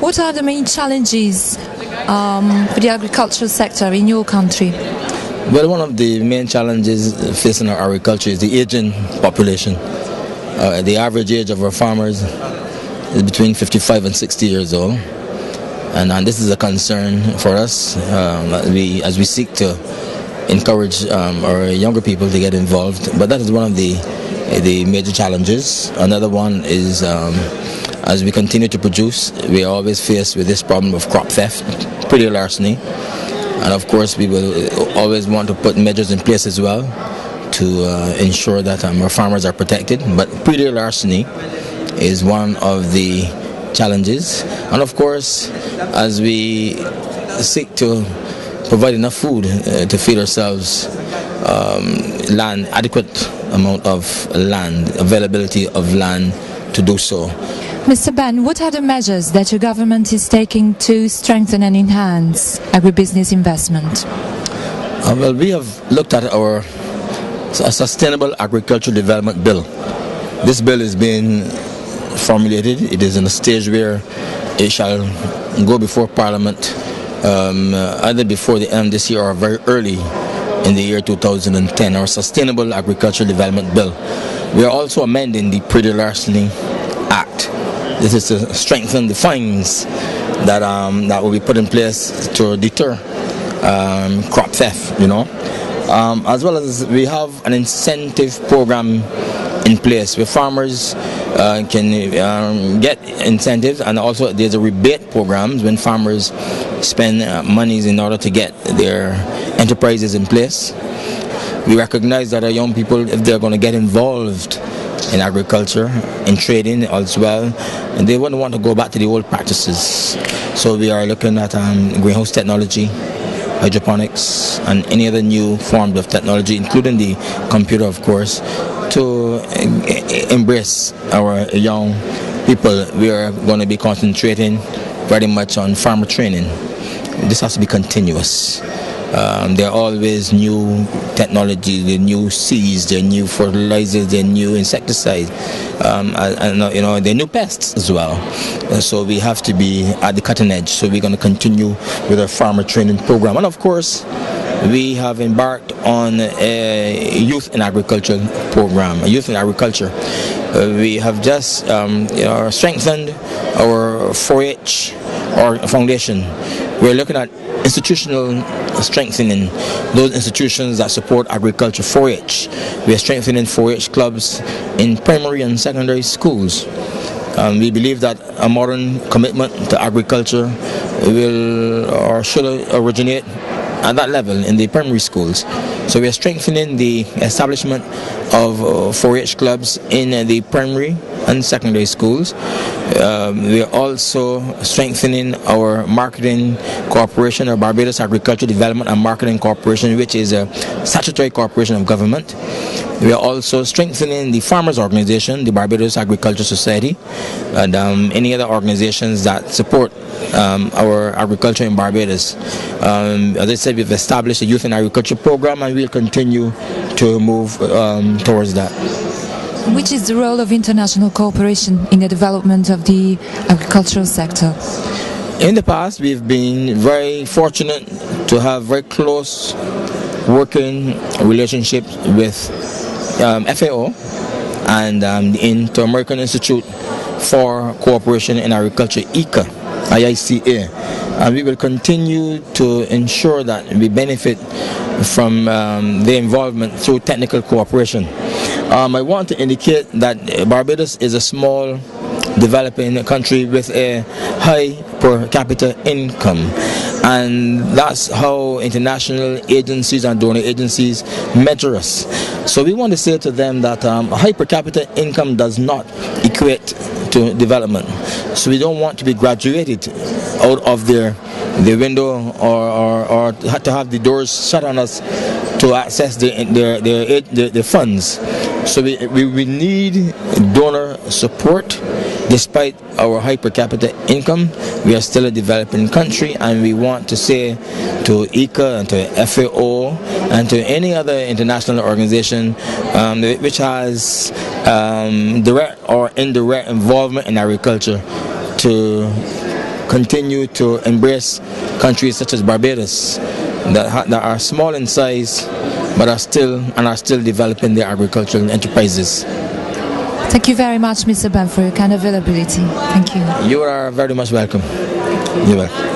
What are the main challenges for the agricultural sector in your country? Well, one of the main challenges facing our agriculture is the aging population. The average age of our farmers is between 55 and 60 years old. And this is a concern for us as we seek to encourage our younger people to get involved. But that is one of the major challenges. Another one is as we continue to produce, we are always faced with this problem of crop theft, predator larceny. And of course, we will always want to put measures in place as well to ensure that our farmers are protected. But predator larceny is one of the challenges. And of course, as we seek to provide enough food to feed ourselves, adequate amount of land, availability of land to do so. Mr. Benn, what are the measures that your government is taking to strengthen and enhance agribusiness investment? Well, we have looked at our Sustainable Agricultural Development Bill. This bill is being formulated. It is in a stage where it shall go before Parliament either before the end of this year or very early in the year 2010, our Sustainable Agricultural Development Bill. We are also amending the Predator Larceny Act. This is to strengthen the fines that will be put in place to deter crop theft, as well as we have an incentive program in place where farmers can get incentives, and also there's a rebate programs when farmers spend monies in order to get their enterprises in place. We recognize that our young people, if they're going to get involved in agriculture, in trading as well, and they wouldn't want to go back to the old practices. So we are looking at greenhouse technology, hydroponics, and any other new forms of technology, including the computer, of course, to embrace our young people. We are going to be concentrating very much on farmer training. This has to be continuous. There are always new technology, the new seeds, the new fertilizers, the new insecticides, and the new pests as well. So we have to be at the cutting edge. So we're going to continue with our farmer training program. And of course, we have embarked on a youth in agriculture program, youth in agriculture. We have just strengthened our 4-H or foundation. We're looking at institutional strengthening those institutions that support agriculture. 4-H. We are strengthening 4-H clubs in primary and secondary schools. We believe that a modern commitment to agriculture will or should originate at that level in the primary schools. So we are strengthening the establishment of 4-H clubs in the primary and secondary schools. We are also strengthening our marketing corporation, our Barbados Agricultural Development and Marketing Corporation, which is a statutory corporation of government. We are also strengthening the farmers organization, the Barbados Agriculture Society, and any other organizations that support our agriculture in Barbados. As I said, we've established a youth in agriculture program, and we'll continue to move towards that. Which is the role of international cooperation in the development of the agricultural sector? In the past, we've been very fortunate to have very close working relationships with FAO and the Inter-American Institute for Cooperation in Agriculture, IICA. And we will continue to ensure that we benefit from their involvement through technical cooperation. I want to indicate that Barbados is a small developing country with a high per capita income, and that's how international agencies and donor agencies measure us. So we want to say to them that high per capita income does not equate to development. So we don't want to be graduated out of their window or to have the doors shut on us to access the funds. So we need donor support. Despite our high per capita income, we are still a developing country, and we want to say to ICA and to FAO and to any other international organization which has direct or indirect involvement in agriculture to continue to embrace countries such as Barbados that are small in size but are still developing their agricultural enterprises. Thank you very much, Mr. Benn, for your kind availability. Thank you. You are very much welcome. You're welcome.